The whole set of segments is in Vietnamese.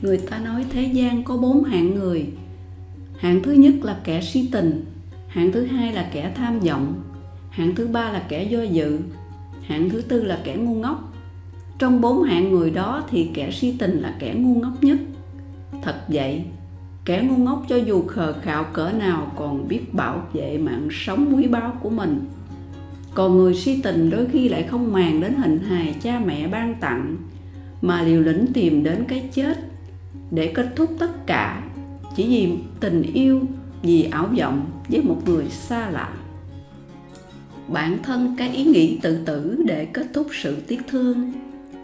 Người ta nói thế gian có 4 hạng người. Hạng thứ nhất là kẻ si tình, hạng thứ hai là kẻ tham vọng, hạng thứ ba là kẻ do dự, hạng thứ tư là kẻ ngu ngốc. Trong 4 hạng người đó thì kẻ si tình là kẻ ngu ngốc nhất. Thật vậy, kẻ ngu ngốc cho dù khờ khạo cỡ nào còn biết bảo vệ mạng sống quý báu của mình. Còn người si tình đôi khi lại không màng đến hình hài cha mẹ ban tặng, mà liều lĩnh tìm đến cái chết để kết thúc tất cả, chỉ vì tình yêu, vì ảo vọng với một người xa lạ. Bản thân cái ý nghĩ tự tử để kết thúc sự tiếc thương,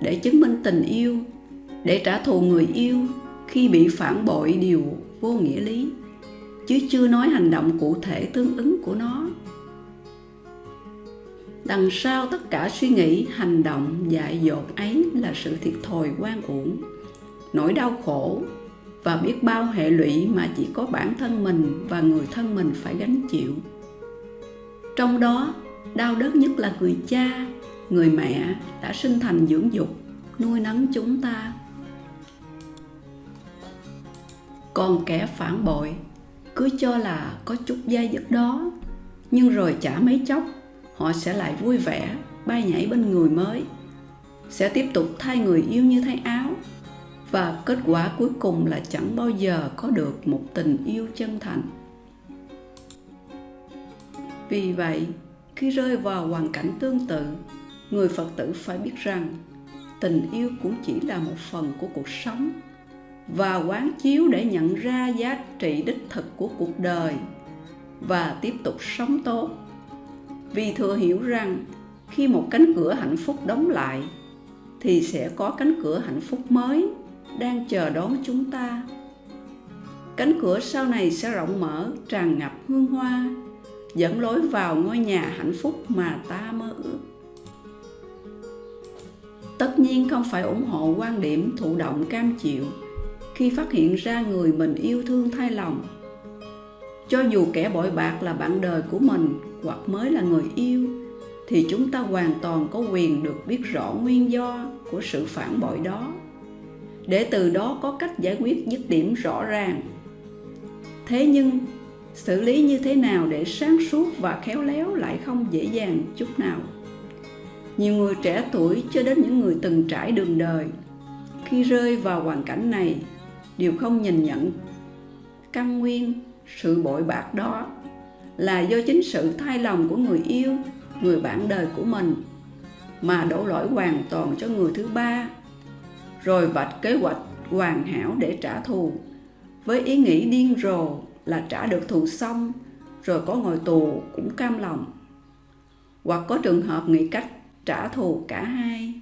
để chứng minh tình yêu, để trả thù người yêu khi bị phản bội điều vô nghĩa lý, chứ chưa nói hành động cụ thể tương ứng của nó. Đằng sau tất cả suy nghĩ, hành động dại dột ấy là sự thiệt thòi oan uổng, nỗi đau khổ và biết bao hệ lụy mà chỉ có bản thân mình và người thân mình phải gánh chịu. Trong đó, đau đớn nhất là người cha, người mẹ đã sinh thành dưỡng dục, nuôi nấng chúng ta. Còn kẻ phản bội cứ cho là có chút dai dứt đó, nhưng rồi chả mấy chốc họ sẽ lại vui vẻ bay nhảy bên người mới, sẽ tiếp tục thay người yêu như thay áo, và kết quả cuối cùng là chẳng bao giờ có được một tình yêu chân thành. Vì vậy, khi rơi vào hoàn cảnh tương tự, người Phật tử phải biết rằng tình yêu cũng chỉ là một phần của cuộc sống, và quán chiếu để nhận ra giá trị đích thực của cuộc đời và tiếp tục sống tốt. Vì thừa hiểu rằng khi một cánh cửa hạnh phúc đóng lại thì sẽ có cánh cửa hạnh phúc mới đang chờ đón chúng ta. Cánh cửa sau này sẽ rộng mở, tràn ngập hương hoa, dẫn lối vào ngôi nhà hạnh phúc mà ta mơ ước. Tất nhiên không phải ủng hộ quan điểm thụ động cam chịu khi phát hiện ra người mình yêu thương thay lòng. Cho dù kẻ bội bạc là bạn đời của mình hoặc mới là người yêu, thì chúng ta hoàn toàn có quyền được biết rõ nguyên do của sự phản bội đó, để từ đó có cách giải quyết dứt điểm rõ ràng. Thế nhưng, xử lý như thế nào để sáng suốt và khéo léo lại không dễ dàng chút nào. Nhiều người trẻ tuổi cho đến những người từng trải đường đời, khi rơi vào hoàn cảnh này, đều không nhìn nhận căn nguyên sự bội bạc đó là do chính sự thay lòng của người yêu, người bạn đời của mình, mà đổ lỗi hoàn toàn cho người thứ ba, rồi vạch kế hoạch hoàn hảo để trả thù, với ý nghĩ điên rồ là trả được thù xong rồi có ngồi tù cũng cam lòng. Hoặc có trường hợp nghĩ cách trả thù cả hai.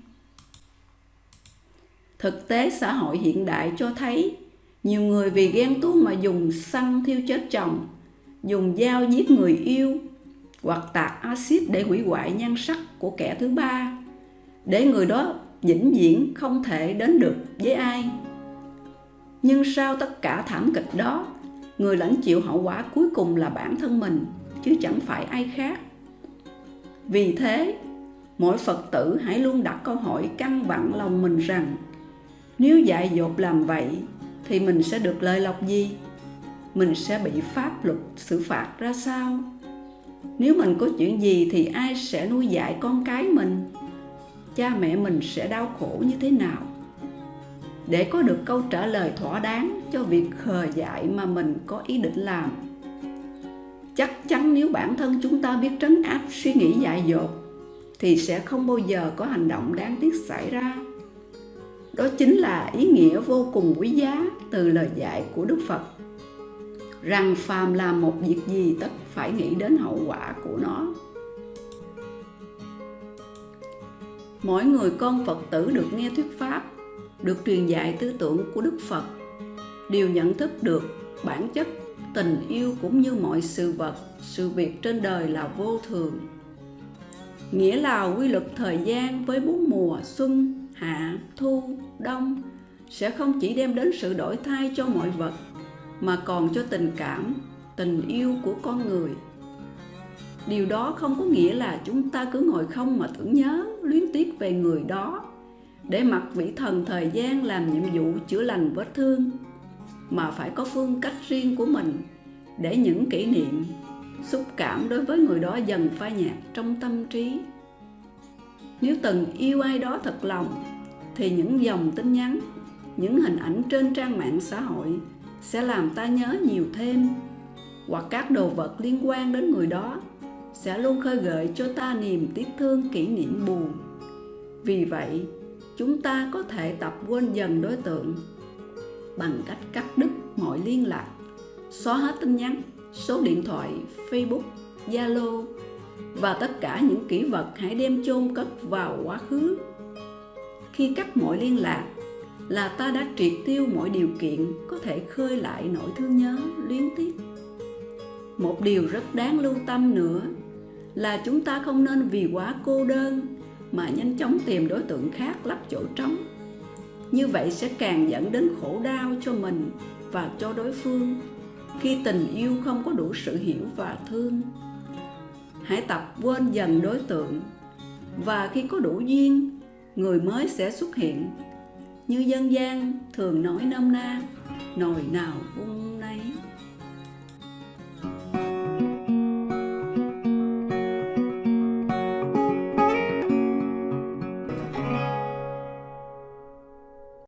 Thực tế xã hội hiện đại cho thấy nhiều người vì ghen tuông mà dùng xăng thiêu chết chồng, dùng dao giết người yêu, hoặc tạt axit để hủy hoại nhan sắc của kẻ thứ ba, để người đó vĩnh viễn không thể đến được với ai. Nhưng sau tất cả thảm kịch đó, người lãnh chịu hậu quả cuối cùng là bản thân mình, chứ chẳng phải ai khác. Vì thế, mỗi Phật tử hãy luôn đặt câu hỏi căn vặn lòng mình rằng, nếu dại dột làm vậy thì mình sẽ được lợi lộc gì? Mình sẽ bị pháp luật xử phạt ra sao? Nếu mình có chuyện gì thì ai sẽ nuôi dạy con cái mình? Cha mẹ mình sẽ đau khổ như thế nào? Để có được câu trả lời thỏa đáng cho việc khờ dại mà mình có ý định làm, chắc chắn nếu bản thân chúng ta biết trấn áp suy nghĩ dại dột thì sẽ không bao giờ có hành động đáng tiếc xảy ra. Đó chính là ý nghĩa vô cùng quý giá từ lời dạy của Đức Phật, rằng phàm làm một việc gì tất phải nghĩ đến hậu quả của nó. Mỗi người con Phật tử được nghe thuyết pháp, được truyền dạy tư tưởng của Đức Phật, đều nhận thức được bản chất tình yêu cũng như mọi sự vật, sự việc trên đời là vô thường. Nghĩa là quy luật thời gian với 4 mùa xuân, hạ, thu, đông sẽ không chỉ đem đến sự đổi thay cho mọi vật, mà còn cho tình cảm, tình yêu của con người. Điều đó không có nghĩa là chúng ta cứ ngồi không mà tưởng nhớ, luyến tiếc về người đó, để mặc vĩ thần thời gian làm nhiệm vụ chữa lành vết thương, mà phải có phương cách riêng của mình để những kỷ niệm, xúc cảm đối với người đó dần phai nhạt trong tâm trí. Nếu từng yêu ai đó thật lòng, thì những dòng tin nhắn, những hình ảnh trên trang mạng xã hội sẽ làm ta nhớ nhiều thêm, hoặc các đồ vật liên quan đến người đó sẽ luôn khơi gợi cho ta niềm tiếc thương, kỷ niệm buồn. Vì vậy, chúng ta có thể tập quên dần đối tượng bằng cách cắt đứt mọi liên lạc, xóa hết tin nhắn, số điện thoại, Facebook, Zalo và tất cả những kỷ vật hãy đem chôn cất vào quá khứ. Khi cắt mọi liên lạc là ta đã triệt tiêu mọi điều kiện có thể khơi lại nỗi thương nhớ, luyến tiếc. Một điều rất đáng lưu tâm nữa là chúng ta không nên vì quá cô đơn mà nhanh chóng tìm đối tượng khác lấp chỗ trống. Như vậy sẽ càng dẫn đến khổ đau cho mình và cho đối phương khi tình yêu không có đủ sự hiểu và thương. Hãy tập quên dần đối tượng, và khi có đủ duyên, người mới sẽ xuất hiện. Như dân gian thường nói nôm na, nồi nào vung